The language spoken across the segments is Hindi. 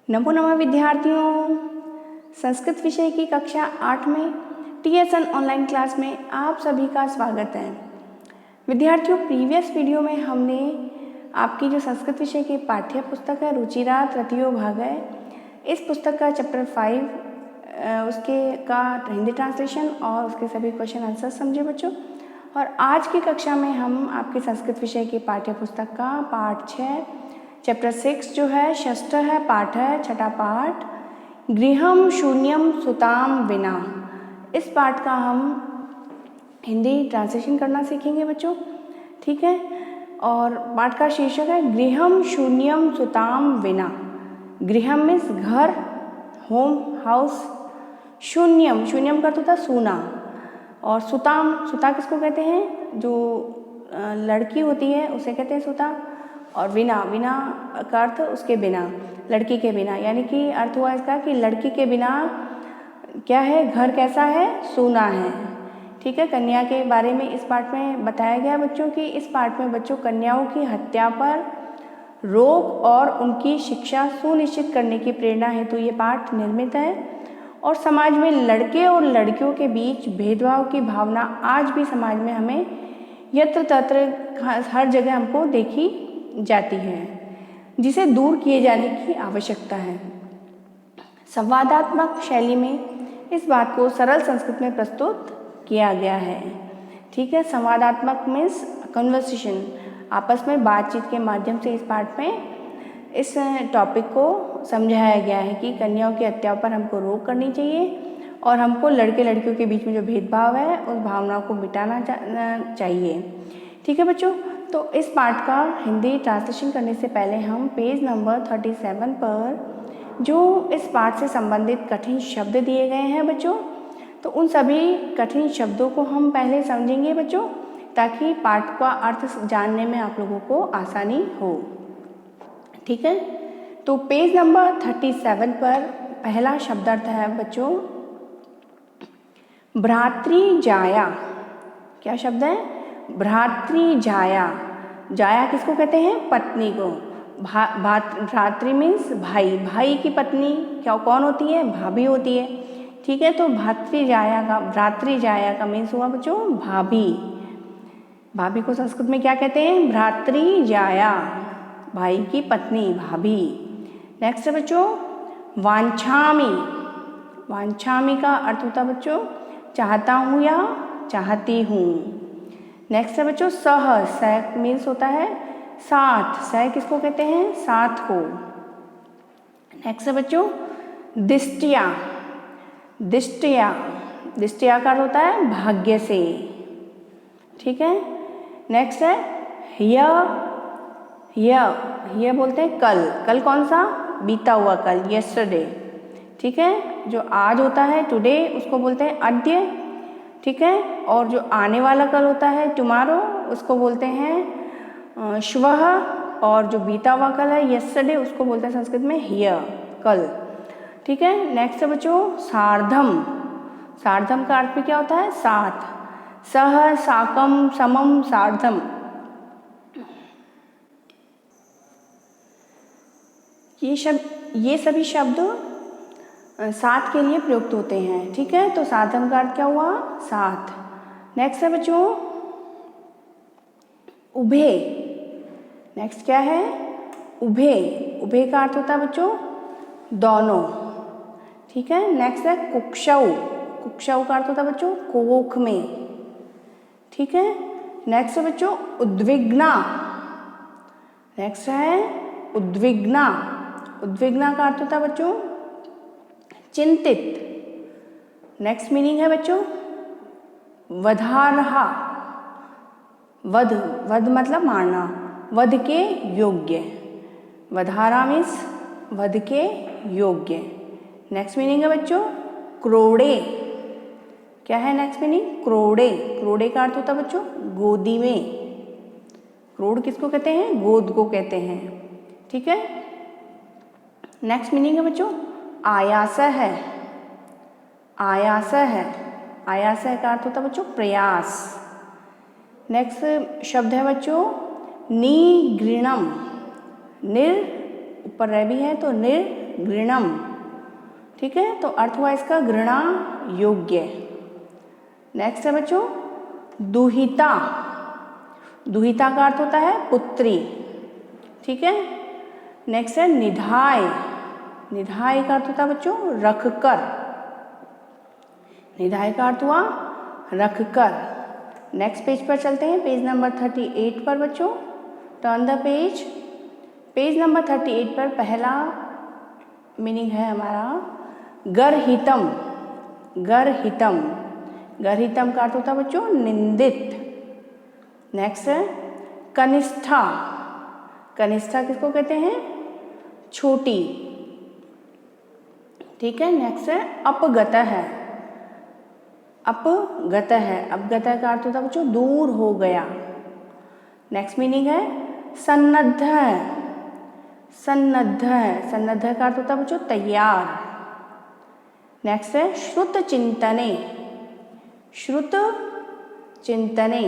नमो नमः विद्यार्थियों, संस्कृत विषय की कक्षा 8 में TSN ऑनलाइन क्लास में आप सभी का स्वागत है। विद्यार्थियों, प्रीवियस वीडियो में हमने आपकी जो संस्कृत विषय की पाठ्य पुस्तक है रुचिरा तृतीयो भाग है, इस पुस्तक का चैप्टर 5 उसके का हिंदी ट्रांसलेशन और उसके सभी क्वेश्चन आंसर समझे बच्चों। और आज की कक्षा में हम आपकी संस्कृत विषय की पाठ्य पुस्तक का पाठ 6 चैप्टर 6 जो है षष्ठ है पाठ है छठा पाठ गृहम शून्यम सुताम विना, इस पाठ का हम हिंदी ट्रांसलेशन करना सीखेंगे बच्चों। ठीक है, और पाठ का शीर्षक है गृहम शून्यम सुताम विना। गृहम मीन्स घर, होम, हाउस। शून्यम, शून्यम का अर्थ होता है सूना। और सुताम, सुता किसको कहते हैं? जो लड़की होती है उसे कहते हैं सुता। और विना, विना का अर्थ उसके बिना, लड़की के बिना, यानी कि अर्थ हुआ इसका कि लड़की के बिना क्या है, घर कैसा है, सूना है। ठीक है, कन्या के बारे में इस पाठ में बताया गया बच्चों कि इस पाठ में बच्चों कन्याओं की हत्या पर रोक और उनकी शिक्षा सुनिश्चित करने की प्रेरणा हेतु ये पाठ निर्मित है। और समाज में लड़के और लड़कियों के बीच भेदभाव की भावना आज भी समाज में हमें यत्र तत्र हर जगह हमको देखी जाती है, जिसे दूर किए जाने की आवश्यकता है। संवादात्मक शैली में इस बात को सरल संस्कृत में प्रस्तुत किया गया है। ठीक है, संवादात्मक मीन्स कन्वर्सेशन, आपस में बातचीत के माध्यम से इस पाठ में इस टॉपिक को समझाया गया है कि कन्याओं की हत्या पर हमको रोक करनी चाहिए और हमको लड़के लड़कियों के बीच में जो भेदभाव है उस भावना को मिटाना चाहिए। ठीक है बच्चों, तो इस पाठ का हिंदी ट्रांसलेशन करने से पहले हम पेज नंबर 37 पर जो इस पाठ से संबंधित कठिन शब्द दिए गए हैं बच्चों, तो उन सभी कठिन शब्दों को हम पहले समझेंगे बच्चों, ताकि पाठ का अर्थ जानने में आप लोगों को आसानी हो। ठीक है, तो पेज नंबर 37 पर पहला शब्दार्थ है बच्चों भ्रातृजाया। क्या शब्द है? भ्रातृजाया। जाया किसको कहते हैं? पत्नी को। भ्रातृ मीन्स भाई, भाई की पत्नी क्या कौन होती है? भाभी होती है। ठीक है, तो भ्रातृजाया का मीन्स हुआ बच्चों भाभी। भाभी को संस्कृत में क्या कहते हैं? भ्रातृजाया, भाई की पत्नी, भाभी। नेक्स्ट है बच्चों वांछामि। वांछामि का अर्थ होता है बच्चों चाहता हूँ या चाहती हूँ। नेक्स्ट है बच्चों सह, सह मीन्स होता है साथ, सह किसको कहते हैं? साथ को। नेक्स्ट है बच्चों दिष्टया। दिष्टया, दिष्टया का अर्थ होता है भाग्य से। ठीक है, नेक्स्ट है ह्य। ह्य बोलते हैं कल, कल कौन सा? बीता हुआ कल, यस्टरडे। ठीक है, जो आज होता है टुडे उसको बोलते हैं अद्य। ठीक है, और जो आने वाला कल होता है टुमारो उसको बोलते हैं श्वः। और जो बीता हुआ कल है यस्टरडे उसको बोलते हैं संस्कृत में ह्य, कल। ठीक है, नेक्स्ट है बच्चों सार्धम। सार्धम का अर्थ भी क्या होता है? साथ। सह, साकम, समम, सार्धम। ये सभी शब्द साथ के लिए प्रयुक्त होते हैं। ठीक है, तो साधम का अर्थ क्या हुआ? साथ। नेक्स्ट है बच्चों उभे। नेक्स्ट क्या है? उभे। उभे का अर्थ होता है बच्चों दोनों। ठीक है, नेक्स्ट है कुक्षौ। कुक्षौ का अर्थ होता है बच्चों कोख में। ठीक है, नेक्स्ट है बच्चों उद्विग्ना। नेक्स्ट है उद्विग्ना। उद्विग्ना का अर्थ होता है बच्चों चिंतित। नेक्स्ट मीनिंग है बच्चों वधारहा। वध, वध मतलब मारना, वध के योग्य। वधारा मीन्स वध के योग्य। नेक्स्ट मीनिंग है बच्चों क्रोड़े। क्या है नेक्स्ट मीनिंग? क्रोड़े। क्रोड़े का अर्थ होता है बच्चों गोदी में। क्रोड़ किसको कहते हैं? गोद को कहते हैं। ठीक है, नेक्स्ट मीनिंग है बच्चों आयास है। आयास है, आयास का अर्थ होता है बच्चों प्रयास। नेक्स्ट शब्द है बच्चों निगृणम। निर ऊपर रह भी है तो निर्घृणम, ठीक है, तो अर्थ हुआ इसका घृणा योग्य। नेक्स्ट है बच्चों दुहिता। दुहिता का अर्थ होता है पुत्री, ठीक है। नेक्स्ट है निधाय। निधाय का अर्थ होता है बच्चों रखकर। निधाय का अर्थ हुआ रखकर। नेक्स्ट पेज पर चलते हैं, पेज नंबर 38 पर बच्चों। Turn the page. Page number 38 पर पहला मीनिंग है हमारा गर्हितम। गर्हितम। गर्हितम का अर्थ होता है बच्चों निंदित। नेक्स्ट है कनिष्ठा। कनिष्ठा किसको कहते हैं? छोटी, ठीक है। नेक्स्ट है अपगतः। अपगतः। अपगतः का अर्थ होता है बच्चों दूर हो गया। नेक्स्ट मीनिंग है सन्नद्ध। सन्नद्ध। सन्नद्ध का अर्थ होता है बच्चों तैयार। नेक्स्ट है श्रुत चिंतने। श्रुत चिंतने,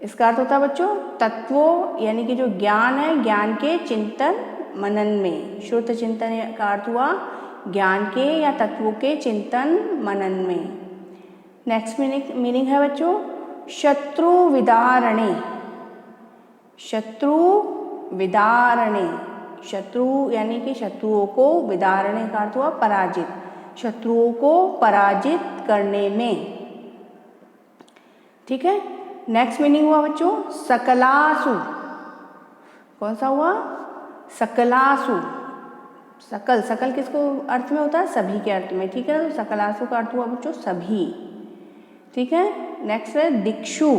इसका अर्थ होता है बच्चों तत्वों यानी कि जो ज्ञान है, ज्ञान के चिंतन मनन में। श्रुत चिंतन का अर्थ हुआ ज्ञान के या तत्वों के चिंतन मनन में। नेक्स्ट मीनिंग है बच्चों शत्रु विदारणे। शत्रु विदारणे। शत्रु यानी कि शत्रुओं को, विदारणे का अर्थ हुआ पराजित, शत्रुओं को पराजित करने में, ठीक है। नेक्स्ट मीनिंग हुआ बच्चों सकलासु। कौन सा हुआ? सकलासु। सकल, सकल किसको अर्थ में होता है? सभी के अर्थ में, ठीक है। तो सकलासु का अर्थ हुआ बच्चों सभी, ठीक है। नेक्स्ट है दिक्षु।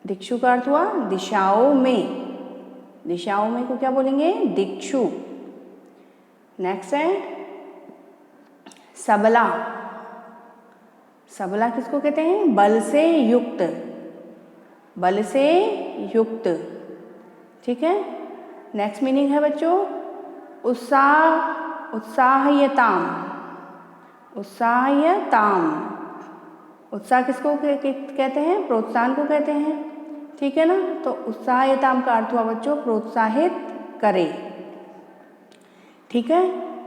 दिक्षु का अर्थ हुआ दिशाओं में। दिशाओं में को क्या बोलेंगे? दिक्षु। नेक्स्ट है सबला। सबला किसको कहते हैं? बल से युक्त। बल से युक्त, ठीक है। नेक्स्ट मीनिंग है बच्चों उत्साह, उत्साह्यताम। उत्साह्यताम। उत्साह किसको कहते हैं? प्रोत्साहन को कहते हैं, ठीक है ना। तो उत्साह्यताम का अर्थ हुआ बच्चों प्रोत्साहित करे, ठीक है।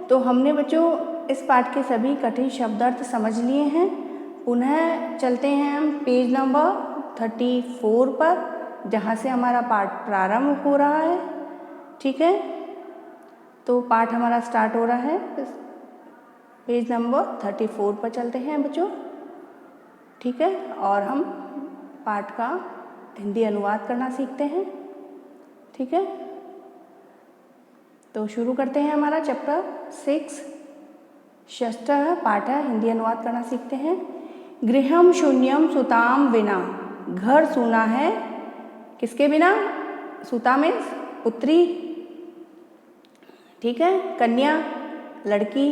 तो हमने बच्चों इस पाठ के सभी कठिन शब्दार्थ समझ लिए हैं। पुनः चलते हैं हम पेज नंबर 34 पर, जहाँ से हमारा पाठ प्रारंभ हो रहा है, ठीक है। तो पाठ हमारा स्टार्ट हो रहा है, पेज नंबर 34 पर चलते हैं बच्चों, ठीक है। और हम पाठ का हिंदी अनुवाद करना सीखते हैं, ठीक है। तो शुरू करते हैं हमारा चैप्टर 6 षष्ठ पाठ है, हिंदी अनुवाद करना सीखते हैं। गृहम शून्यम सुताम विना। घर सूना है किसके बिना? सुता में पुत्री, ठीक है। कन्या लड़की,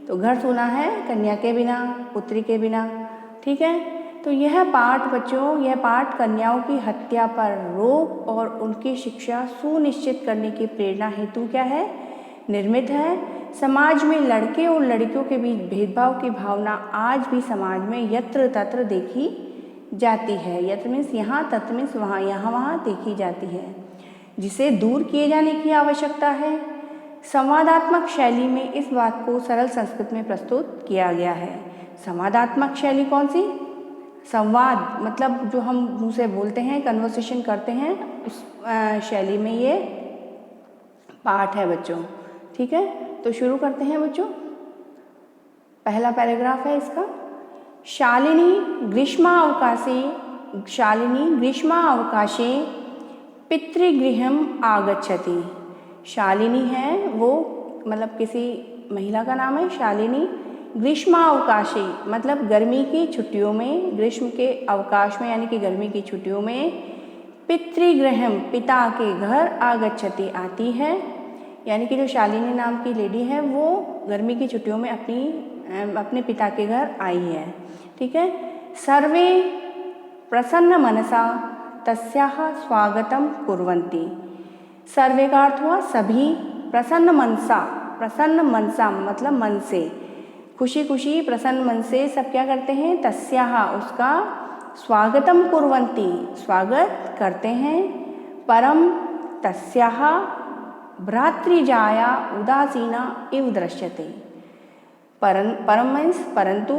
तो घर सूना है कन्या के बिना, पुत्री के बिना, ठीक है। तो यह पाठ बच्चों, यह पाठ कन्याओं की हत्या पर रोक और उनकी शिक्षा सुनिश्चित करने की प्रेरणा हेतु क्या है? निर्मित है। समाज में लड़के और लड़कियों के बीच भेदभाव की भावना आज भी समाज में यत्र तत्र देखी जाती है। यत्र मीन्स यहाँ, तत्र मीन्स वहाँ, यहाँ वहाँ देखी जाती है, जिसे दूर किए जाने की आवश्यकता है। संवादात्मक शैली में इस बात को सरल संस्कृत में प्रस्तुत किया गया है। संवादात्मक शैली कौन सी? संवाद मतलब जो हम मुँह से बोलते हैं, कन्वर्सेशन करते हैं, उस शैली में ये पाठ है बच्चों, ठीक है। तो शुरू करते हैं बच्चों। पहला पैराग्राफ है इसका। शालिनी ग्रीष्मावकाशे, शालिनी ग्रीष्मावकाशे पितृगृहम आगच्छति। शालिनी है वो, मतलब किसी महिला का नाम है शालिनी। ग्रीष्मावकाशे मतलब गर्मी की छुट्टियों में, ग्रीष्म के अवकाश में यानी कि गर्मी की छुट्टियों में, पितृगृहम पिता के घर आगच्छति आती है, यानी कि जो शालिनी नाम की लेडी है वो गर्मी की छुट्टियों में अपने पिता के घर आई है, ठीक है। सर्वे प्रसन्न मनसा तस्याः स्वागतम कुर्वन्ति। सर्वे का अर्थ हुआ सभी, प्रसन्न मनसा, प्रसन्न मनसा मतलब मन से, खुशी खुशी प्रसन्न मन से सब क्या करते हैं? तस्याः उसका स्वागतम कुर्वन्ति स्वागत करते हैं। परम तस्याः भ्रातृजाया उदासीना इव दृश्यते। परम मीन्स परंतु,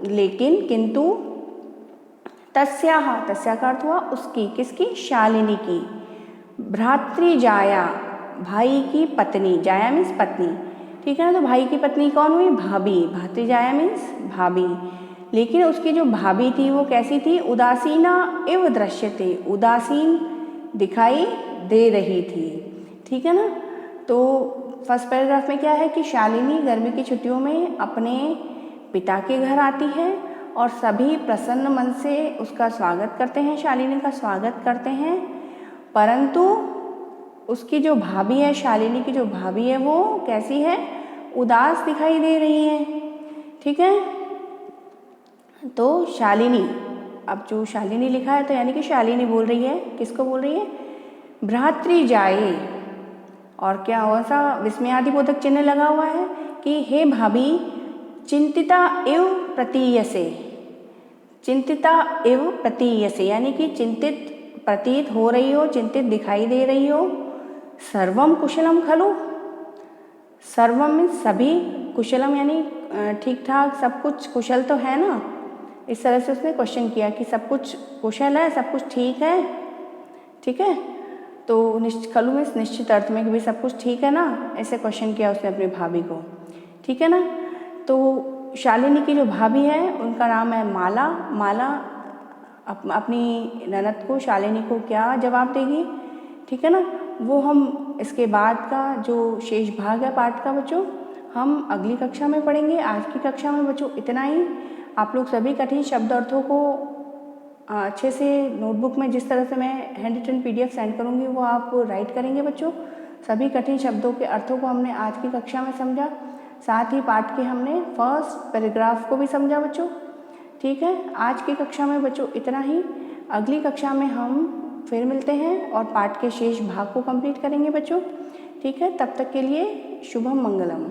लेकिन, किंतु, तस्याः, तस्या का अर्थ हुआ उसकी, किसकी, शालिनी की, भ्रातृजाया भाई की पत्नी, जाया मीन्स पत्नी, ठीक है ना। तो भाई की पत्नी कौन हुई, भाभी, भ्रातृजाया मीन्स भाभी। लेकिन उसकी जो भाभी थी वो कैसी थी, उदासीना एव दृश्यते, उदासीन दिखाई दे रही थी, ठीक है ना। तो फर्स्ट पैराग्राफ में क्या है कि शालिनी गर्मी की छुट्टियों में अपने पिता के घर आती है और सभी प्रसन्न मन से उसका स्वागत करते हैं, शालिनी का स्वागत करते हैं। परंतु उसकी जो भाभी है, शालिनी की जो भाभी है वो कैसी है, उदास दिखाई दे रही है, ठीक है। तो शालिनी, अब जो शालिनी लिखा है तो यानी कि शालिनी बोल रही है, किसको बोल रही है, भ्रातृजाये, और क्या और सा विस्मयादिबोधक चिन्ह लगा हुआ है कि हे भाभी, चिंतिता एव प्रतीयसे, चिंतिता एव प्रतीयसे, यानी कि चिंतित प्रतीत हो रही हो, चिंतित दिखाई दे रही हो। सर्वम कुशलम खलु, सर्वम मीन्स सभी, कुशलम यानी ठीक ठाक, सब कुछ कुशल तो है ना। इस तरह से उसने क्वेश्चन किया कि सब कुछ कुशल है, सब कुछ ठीक है, ठीक है। तो खलु मीन्स निश्चित अर्थ में कि भाई सब कुछ ठीक है ना, ऐसे क्वेश्चन किया उसने अपनी भाभी को, ठीक है ना। तो शालिनी की जो भाभी है उनका नाम है माला। माला अपनी ननद को, शालिनी को क्या जवाब देगी, ठीक है ना। वो हम इसके बाद का जो शेष भाग है पाठ का बच्चों हम अगली कक्षा में पढ़ेंगे। आज की कक्षा में बच्चों इतना ही। आप लोग सभी कठिन शब्द अर्थों को अच्छे से नोटबुक में, जिस तरह से मैं हैंड रिटन PDF सेंड करूँगी वो आप राइट करेंगे बच्चों। सभी कठिन शब्दों के अर्थों को हमने आज की कक्षा में समझा, साथ ही पाठ के हमने फर्स्ट पैराग्राफ को भी समझा बच्चों, ठीक है। आज की कक्षा में बच्चों इतना ही। अगली कक्षा में हम फिर मिलते हैं और पाठ के शेष भाग को कंप्लीट करेंगे बच्चों, ठीक है। तब तक के लिए शुभम मंगलम।